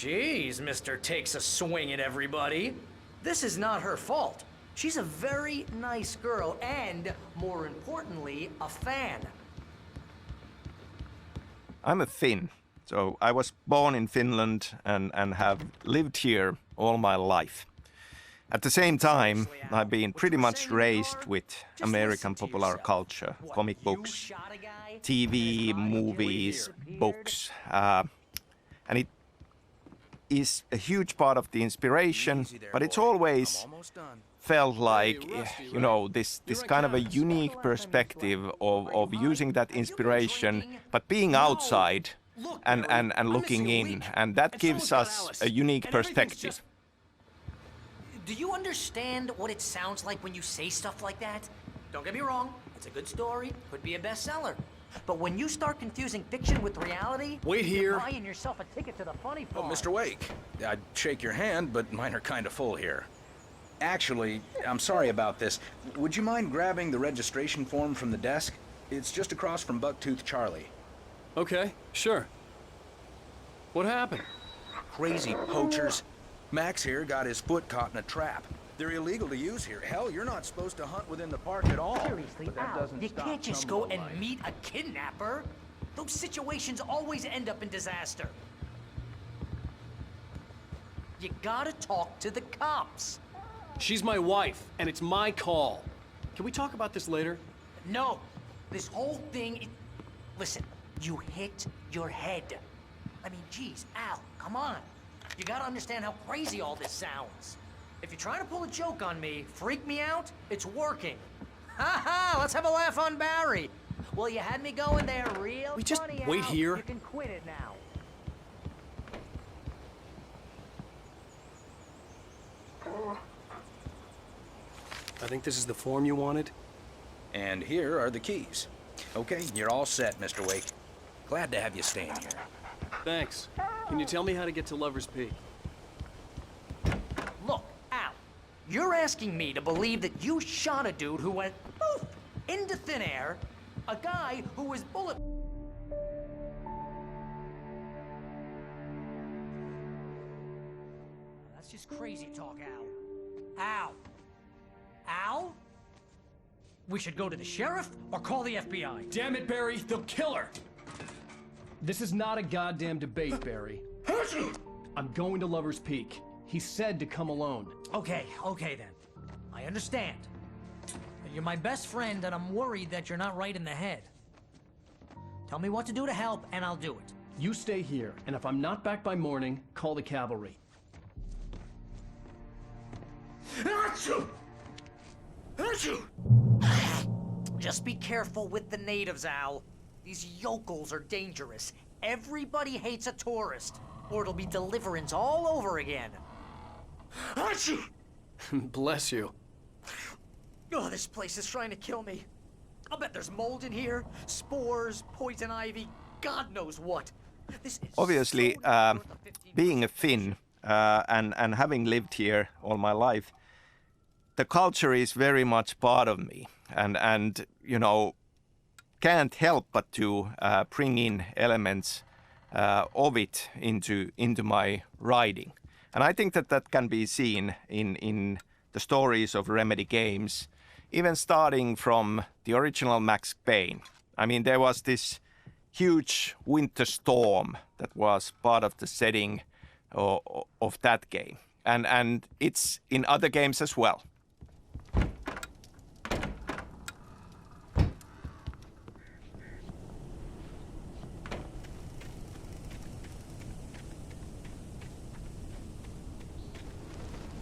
Jeez, Mr. Takes a swing at everybody. This is not her fault. She's a very nice girl and, more importantly, a fan. I'm a Finn, so I was born in Finland and have lived here all my life. At the same time, I've been pretty much raised with American popular culture, comic books, TV, movies, books, and it is a huge part of the inspiration, but it's always felt like, you know, this kind of a unique perspective of using that inspiration, but being outside and looking in, and that gives us a unique perspective. Do you understand what it sounds like when you say stuff like that? Don't get me wrong, it's a good story, could be a bestseller. But when you start confusing fiction with reality, wait here. You're buying yourself a ticket to the funny part. Oh, Mr. Wake, I'd shake your hand, but mine are kind of full here. Actually, I'm sorry about this. Would you mind grabbing the registration form from the desk? It's just across from Bucktooth Charlie. Okay, sure. What happened? Crazy poachers. Max here got his foot caught in a trap. They're illegal to use here. Hell, you're not supposed to hunt within the park at all. Seriously, Al, you can't just go and meet a kidnapper. Those situations always end up in disaster. You gotta talk to the cops. She's my wife, and it's my call. Can we talk about this later? No. This whole thing... Listen, you hit your head. I mean, geez, Al, come on. You gotta understand how crazy all this sounds. If you're trying to pull a joke on me, freak me out, it's working. Ha ha! Let's have a laugh on Barry. Well, you had me going there real We just funny, wait Al. here. You can quit it now. I think this is the form you wanted. And here are the keys. Okay, you're all set, Mr. Wake. Glad to have you staying here. Thanks. Can you tell me how to get to Lover's Peak? Look, Al, you're asking me to believe that you shot a dude who went poof into thin air, a guy who was bullet... That's just crazy talk, Al. Al? Al? We should go to the sheriff or call the FBI. Damn it, Barry, they'll kill her! This is not a goddamn debate, Barry. I'm going to Lover's Peak. He said to come alone. Okay then. I understand. But you're my best friend and I'm worried that you're not right in the head. Tell me what to do to help and I'll do it. You stay here, and if I'm not back by morning, call the cavalry. Just be careful with the natives, Al. These yokels are dangerous. Everybody hates a tourist, or it'll be Deliverance all over again. Bless you. Oh, this place is trying to kill me. I'll bet there's mold in here, spores, poison ivy, God knows what. This is Obviously, so being a Finn and having lived here all my life, the culture is very much part of me, and you know, can't help but to bring in elements of it into my writing. And I think that can be seen in the stories of Remedy games, even starting from the original Max Payne. I mean, there was this huge winter storm that was part of the setting of that game. And it's in other games as well.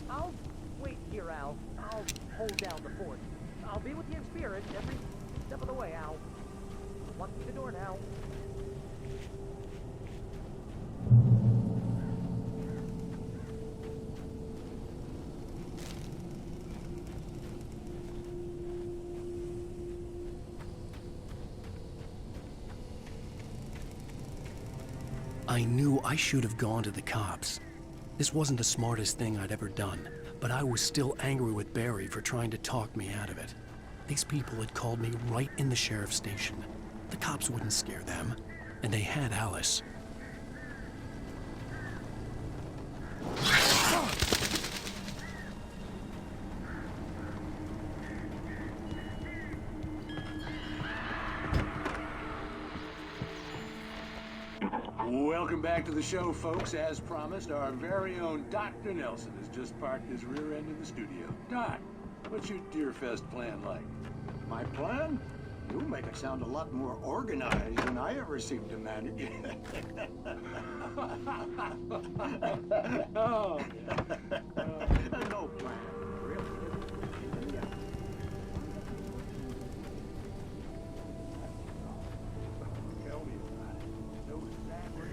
I'll wait here, Al. I'll hold down the fort. I'll be with you in spirit every step of the way, Al. Walk through the door now. I knew I should have gone to the cops. This wasn't the smartest thing I'd ever done, but I was still angry with Barry for trying to talk me out of it. These people had called me right in the sheriff's station. The cops wouldn't scare them, and they had Alice. Welcome back to the show, folks. As promised, our very own Dr. Nelson has just parked his rear end in the studio. Doc, what's your Deerfest plan like? My plan? You make it sound a lot more organized than I ever seem to manage. Oh, No plan, really. Yeah. Tell me about it. Know exactly.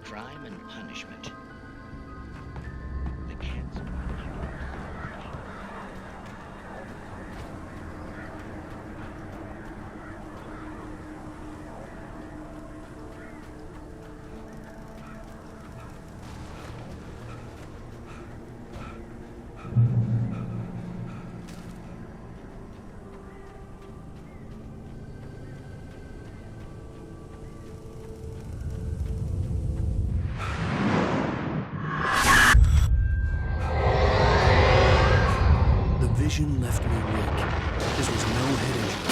Crime and punishment. The cancer. Vision left me weak. This was no head injury.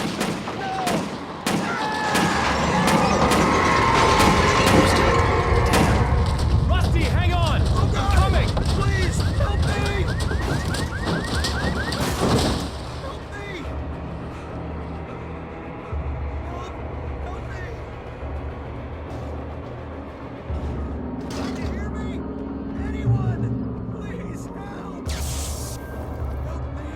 Rusty, hang on! I'm coming! Please, help me! Help me! Help me! Can you hear me? Anyone! Please, help! Help me!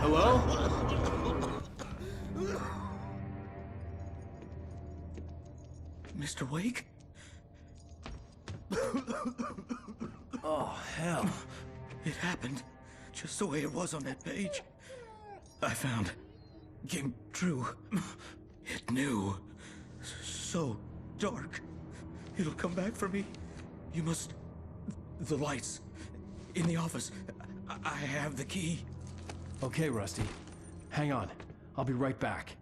Hello? Mr. Wake? Oh, hell. It happened just the way it was on that page. I found. Came true. It knew. So dark. It'll come back for me. You must. The lights. In the office. I have the key. Okay, Rusty. Hang on. I'll be right back.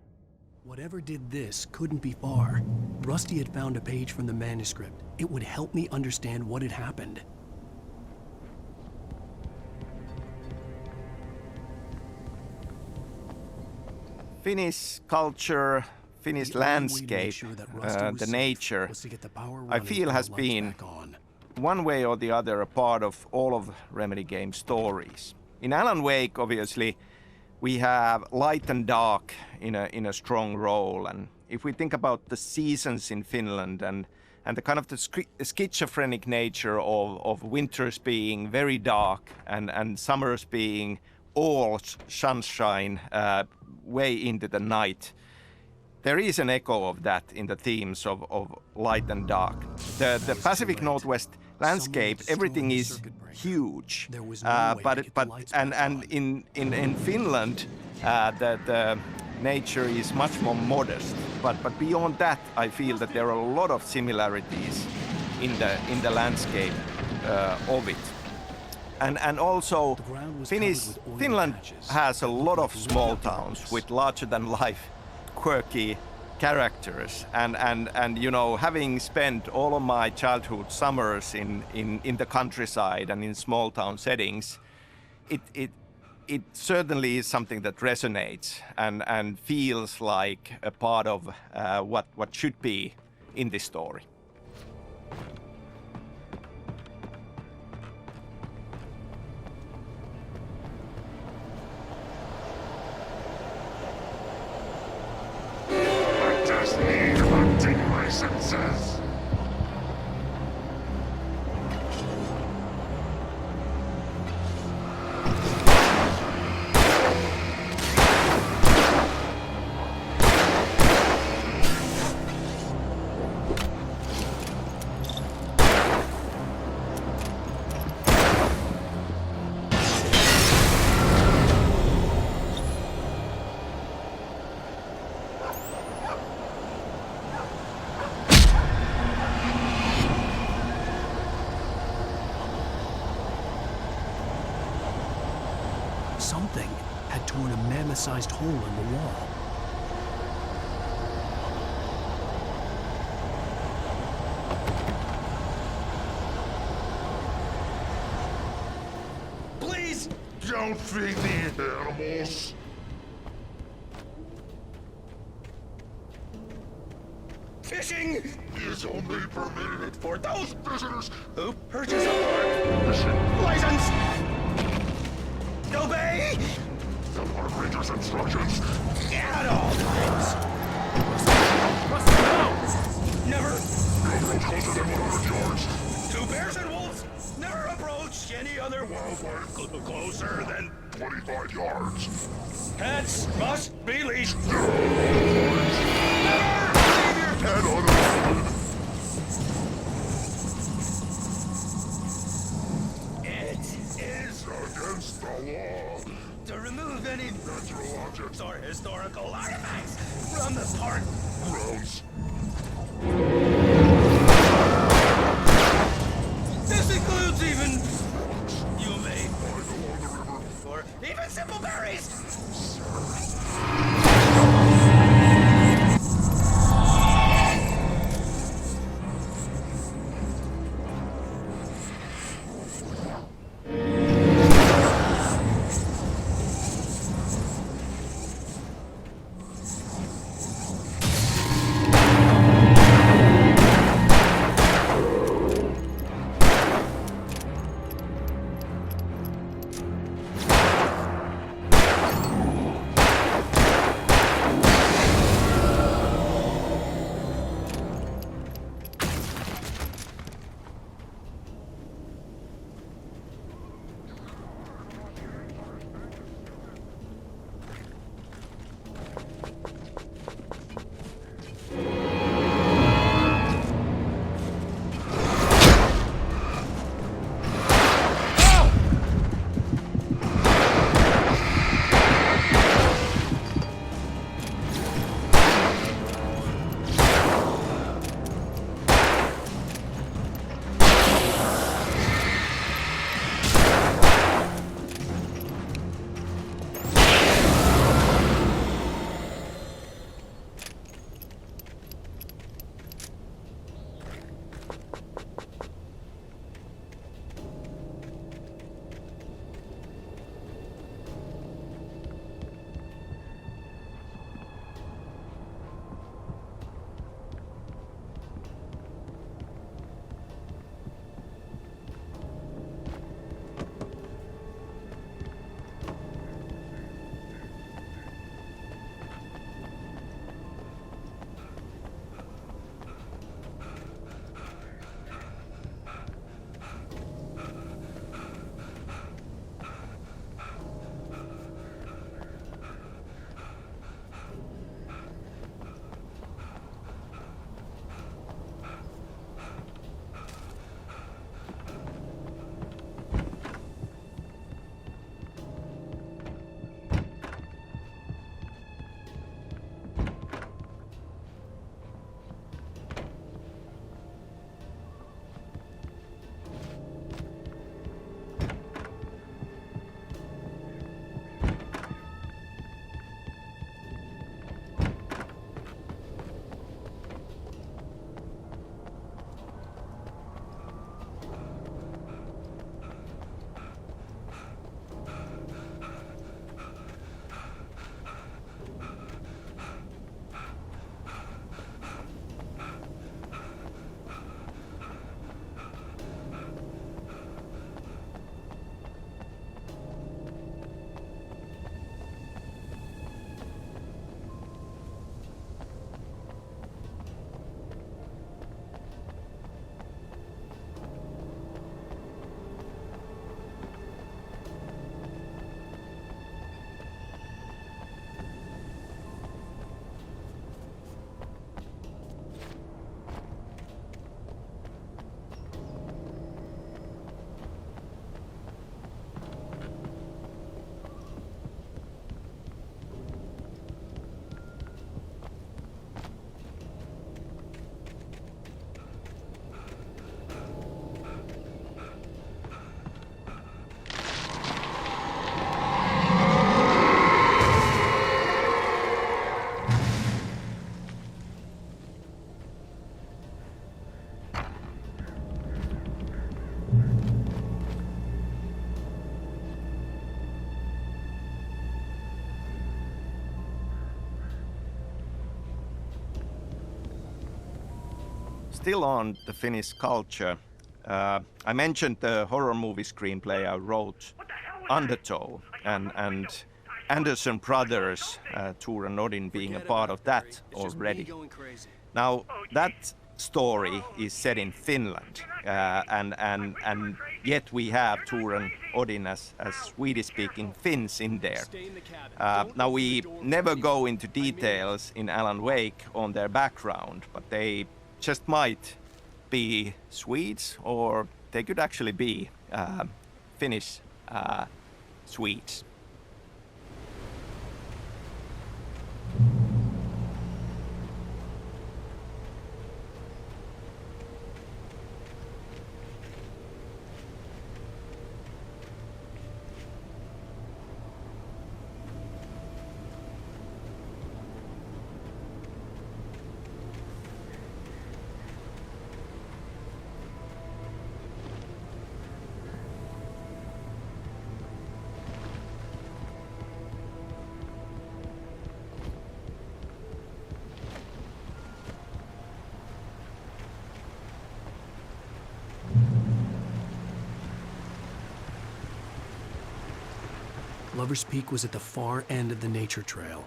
Whatever did this couldn't be far. Rusty had found a page from the manuscript. It would help me understand what had happened. Finnish culture, Finnish The only way to make landscape, sure that Rusty was the safe nature, was to get the power I running feel and has the lights been back on. one way or the other a part of all of Remedy game stories. In Alan Wake, obviously, we have light and dark in a strong role, and if we think about the seasons in Finland and the kind of the schizophrenic nature of winters being very dark and summers being all sunshine way into the night, there is an echo of that in the themes of light and dark. The Pacific Northwest landscape, everything is huge, and in Finland, the nature is much more modest. But beyond that, I feel that there are a lot of similarities in the landscape of it. And also, Finland has a lot of small towns with larger-than-life, quirky characters. And you know, having spent all of my childhood summers in the countryside and in small-town settings, it certainly is something that resonates and feels like a part of what should be in this story. licenses! Something had torn a mammoth-sized hole in the wall. Please! Don't feed the animals! Fishing Is only permitted for those visitors who purchase a park mission. license. Obey The park ranger's instructions. at all times. Never Approach closer than 100 yards. to bears and wolves. Never approach any other Wildlife closer than 25 yards. pets must be leashed. Head on the road. It is Against the law. to remove any Natural objects. or historical artifacts from the park. Grounds. This includes even you may Find along the river. or even simple berries. still on the Finnish culture, I mentioned the horror movie screenplay I wrote, Undertow, and Anderson Brothers, Tor and Odin being a part of that already. Now, that story is set in Finland, and yet we have Tor and Odin as Swedish-speaking Finns in there. Now, we never go into details in Alan Wake on their background, but they just might be Swedes, or they could actually be Finnish Swedes. Lover's Peak was at the far end of the nature trail.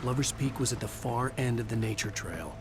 Lover's Peak was at the far end of the nature trail.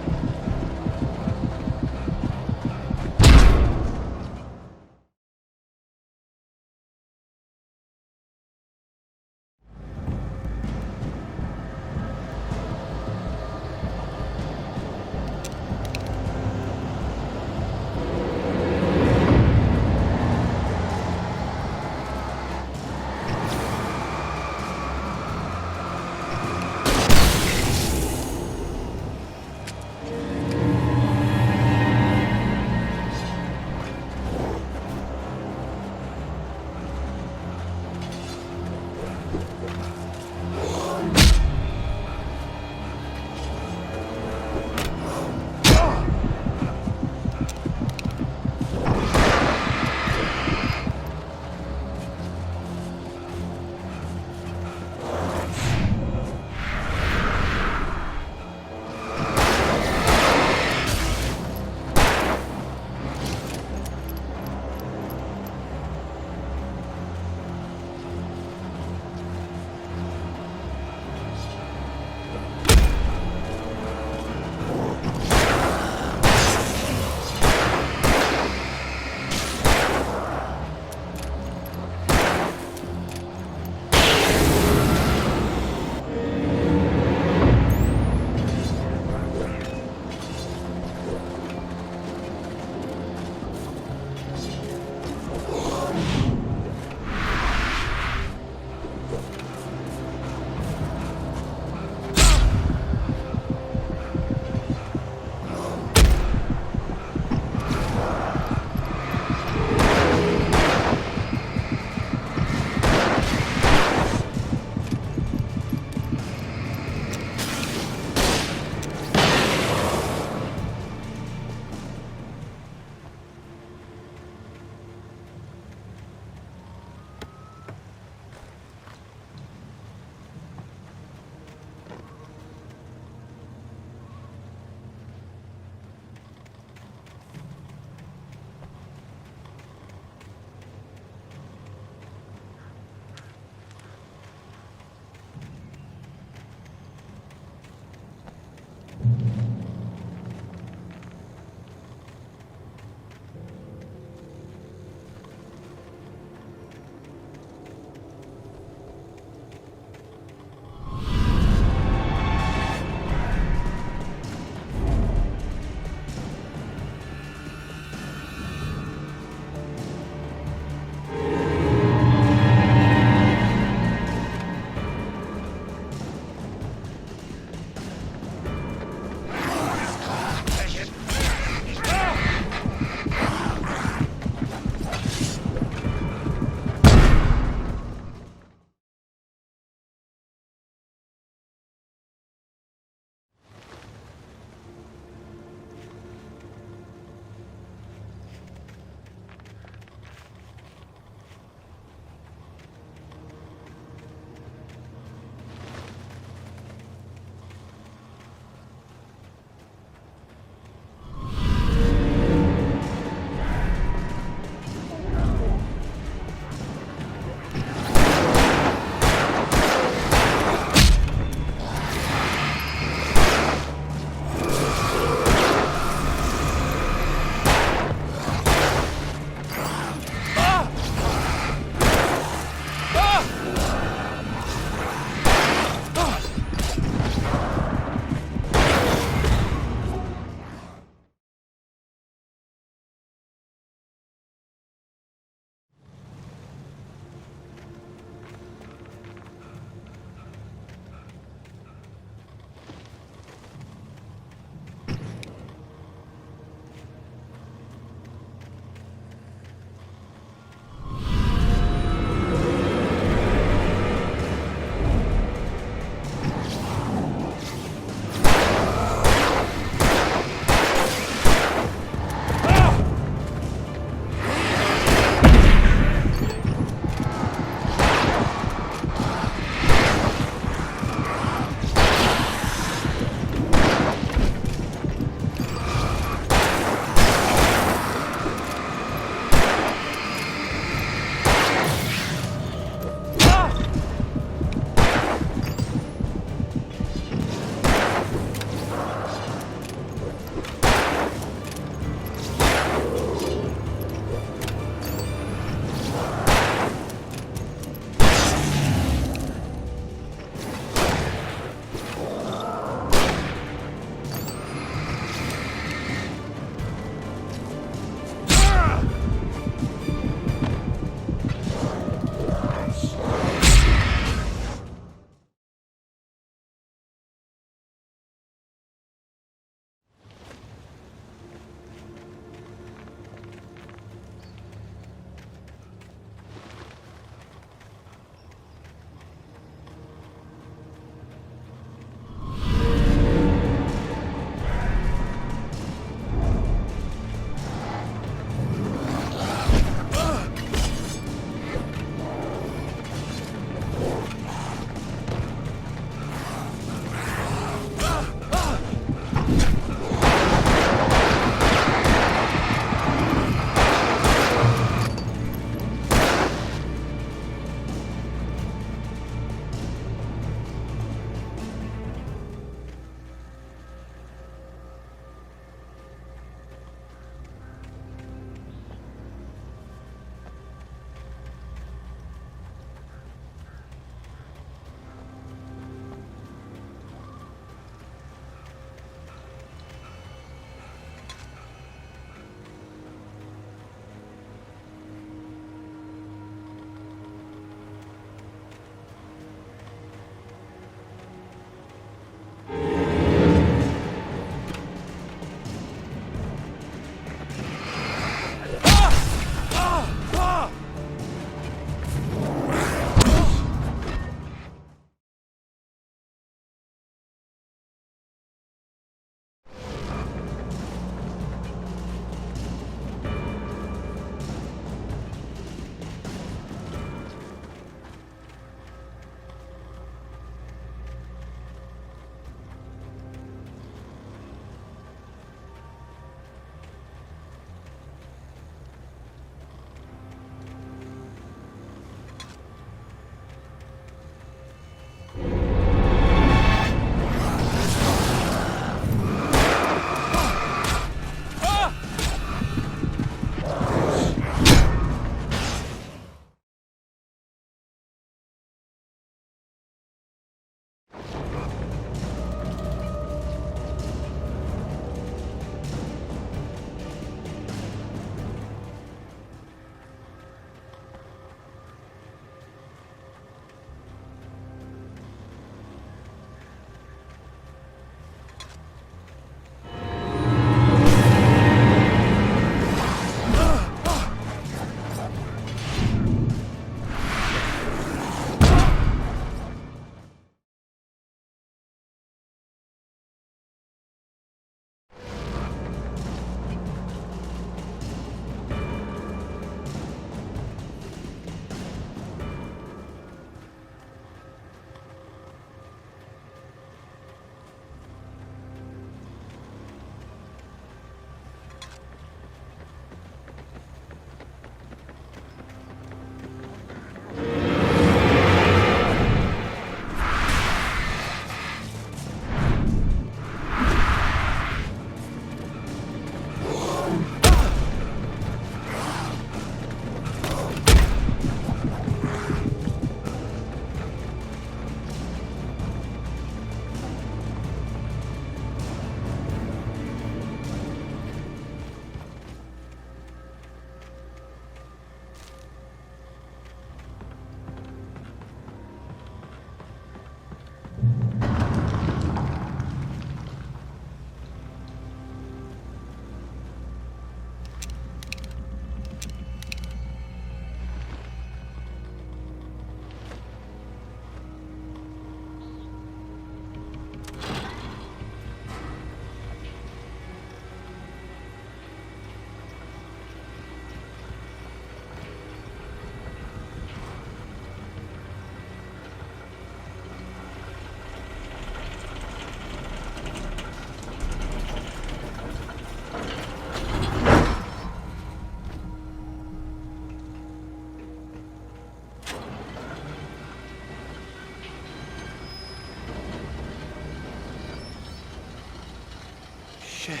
Shit.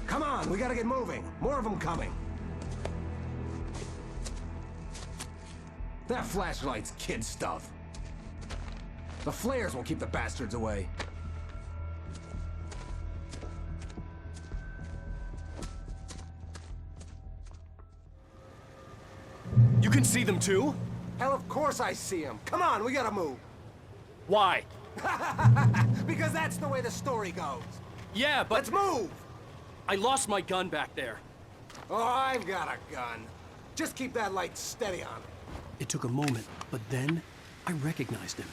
Come on, we gotta get moving. More of them coming. That flashlight's kid stuff. The flares will keep the bastards away. You can see them too? Hell, of course I see them. Come on, we gotta move. Why? Because that's the way the story goes. Yeah, but... Let's move! I lost my gun back there. Oh, I've got a gun. Just keep that light steady on it. It took a moment, but then I recognized him.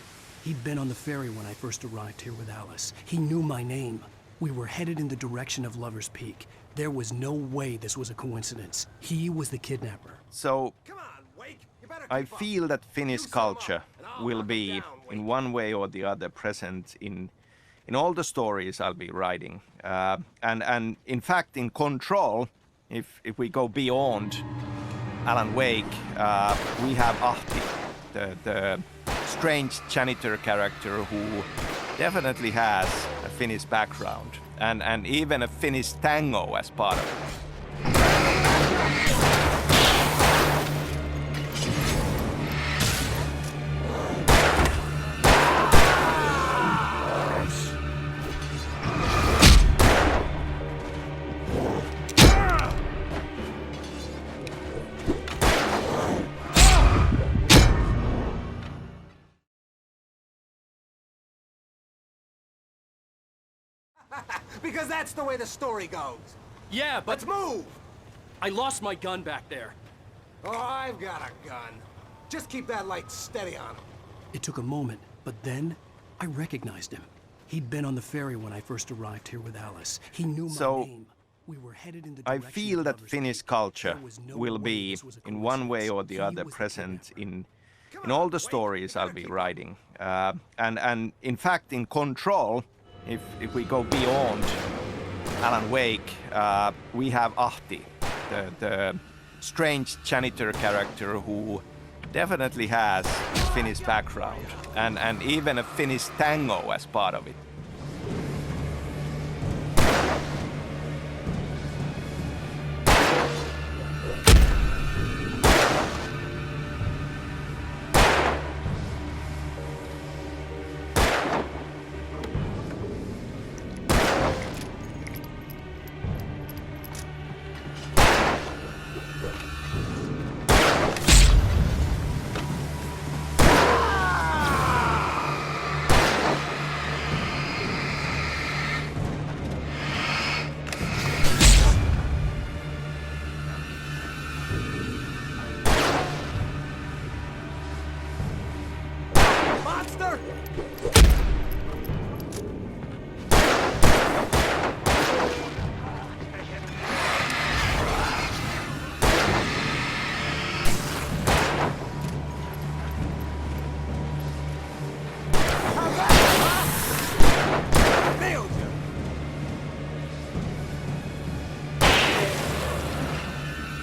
He'd been on the ferry when I first arrived here with Alice. He knew my name. We were headed in the direction of Lover's Peak. There was no way this was a coincidence. He was the kidnapper. So, Come on, Wake. You better I keep up. feel that Finnish You sum culture up, and I'll will knock 'em be, down, Wake. in one way or the other, present in all the stories I'll be writing. And in fact, in Control, if we go beyond Alan Wake, we have Ahti, the strange janitor character who definitely has a Finnish background, and even a Finnish tango as part of it. Because that's the way the story goes. Yeah, but... Let's move! I lost my gun back there. Oh, I've got a gun. Just keep that light steady on it. It took a moment, but then I recognized him. He'd been on the ferry when I first arrived here with Alice. He knew my So, name. We were headed in the I direction feel of that Lover's Finnish Peak. culture There was no will way be, this was a in one way coincidence. or the He other, was the present kidnapper. in all the stories I'll be writing. And in fact, in Control, if we go beyond Alan Wake, we have Ahti, the strange janitor character who definitely has a Finnish background, and even a Finnish tango as part of it. Monster! Nailed you!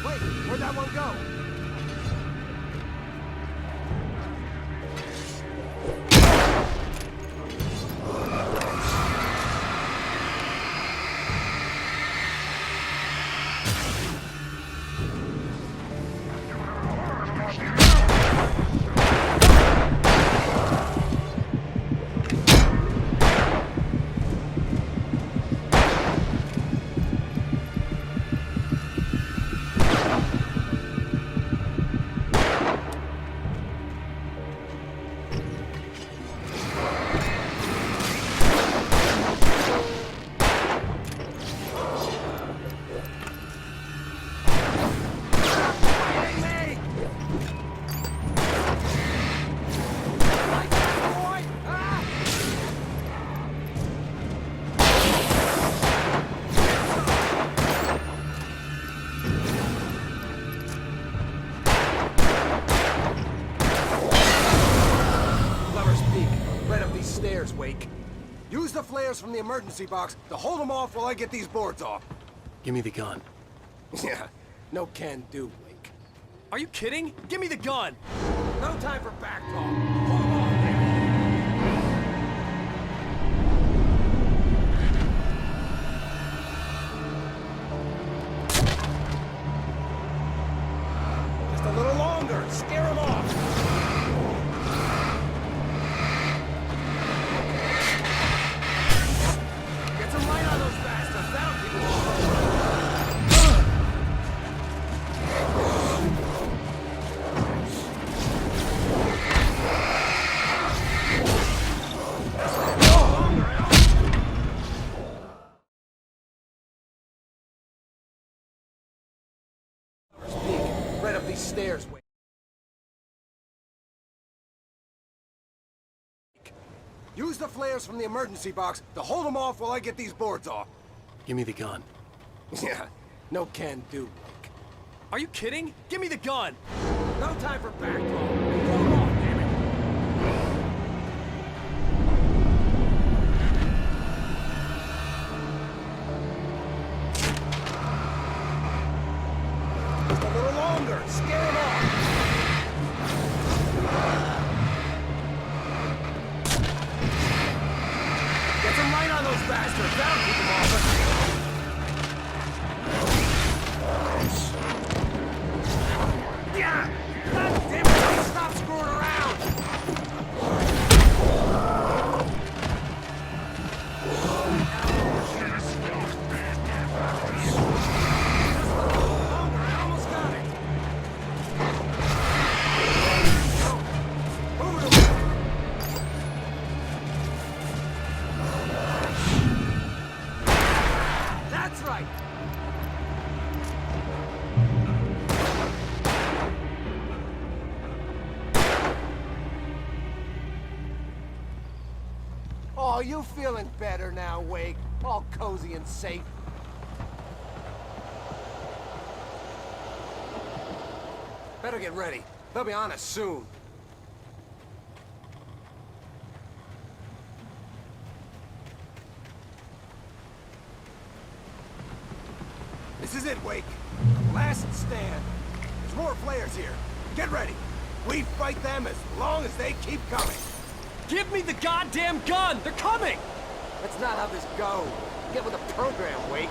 Wait, where'd that one go? Wake. Use the flares from the emergency box to hold them off while I get these boards off. Give me the gun. Yeah, no can do, Wake. Are you kidding? Give me the gun! No time for back talk. Hold 'em off, damn it. Just a little longer. Scare them off. Get some light on those bastards. That'll keep them off. Right up these stairs, Wake. Use the flares from the emergency box to hold them off while I get these boards off. Give me the gun. Yeah, no can do, Wake. Are you kidding? Give me the gun! No time for back talk. Hold 'em off, damn it. Just a little longer. Scare them off. Get some light on those bastards. That'll keep them off us. Yeah! God damn it! Stop screwing around! I almost got it. Move it away. That's right. Oh, you feeling better now, Wake? All cozy and safe. Better get ready. They'll be on us soon. This is it, Wake. Last stand. There's more flares here. Get ready. We fight them as long as they keep coming. Give me the goddamn gun! They're coming! That's not how this goes. Get with the program, Wake.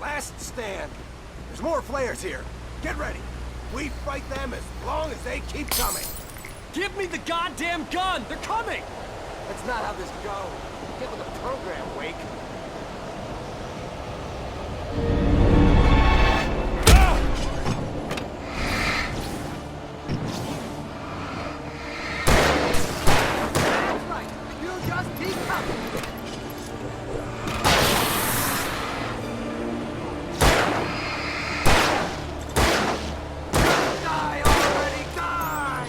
Last stand. There's more flares here. Get ready. We fight them as long as they keep coming. Give me the goddamn gun! They're coming! That's not how this goes. Get with the program, Wake. That's right. You just keep coming. Die already, die!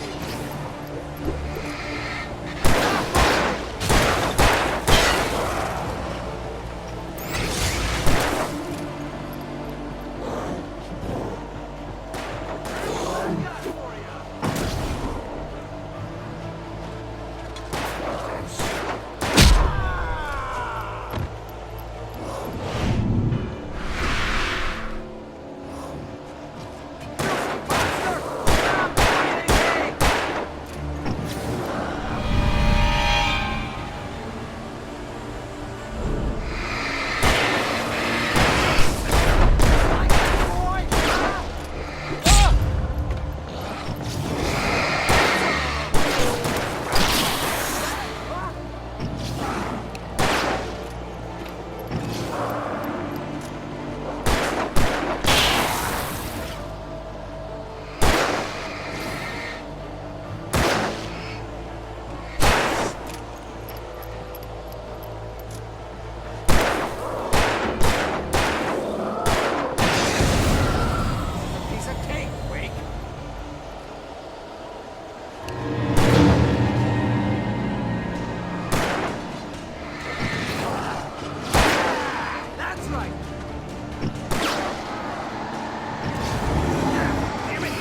Piece of cake, Wake. That's right. Damn it.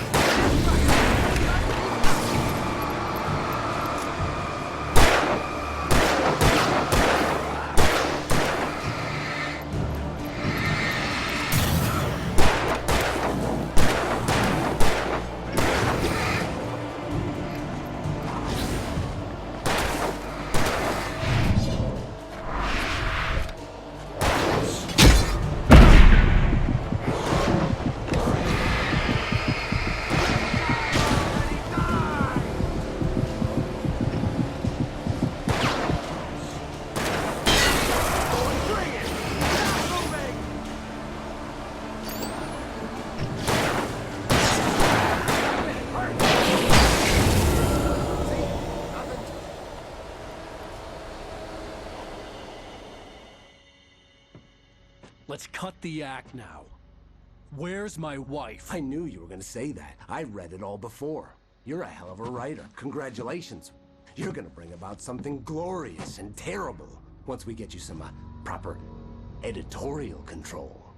Bring it. Moving. Let's cut the act now. Where's my wife? I knew you were gonna say that. I read it all before. You're a hell of a writer. Congratulations. You're gonna bring about something glorious and terrible once we get you some proper editorial control.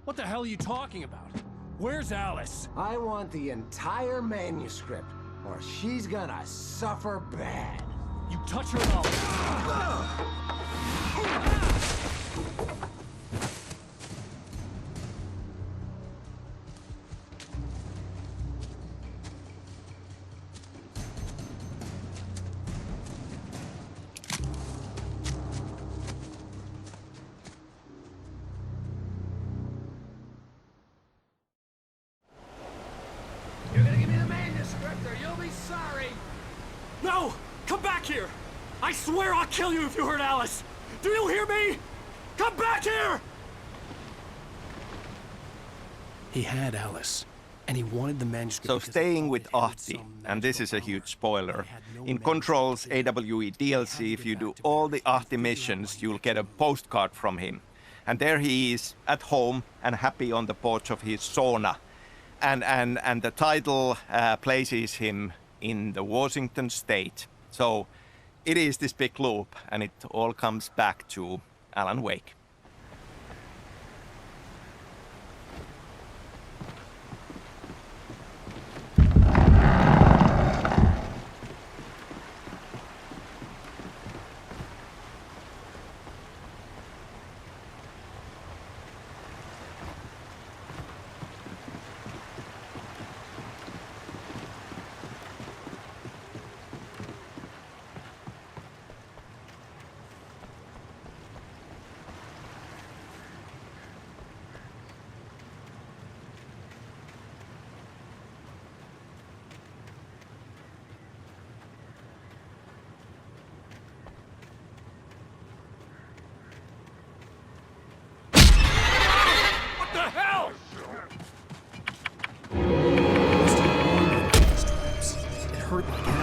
What the hell are you talking about? Where's Alice? I want the entire manuscript, or she's gonna suffer bad. You touch her and You're gonna give me the manuscript, or you'll be sorry. No! Come back here! I swear I'll kill you if you hurt Alice! Do you hear me? Come back here! He had Alice, and he wanted the manuscript. So because he staying thought with it had Ahti, some and this is a magical huge power. spoiler. He had no In magic Control's to do. AWE DLC, if you do all the Ahti missions, you'll get a postcard from him. And there he is, at home and happy on the porch of his sauna. And the title places him in the Washington state. So it is this big loop, and it all comes back to Alan Wake. I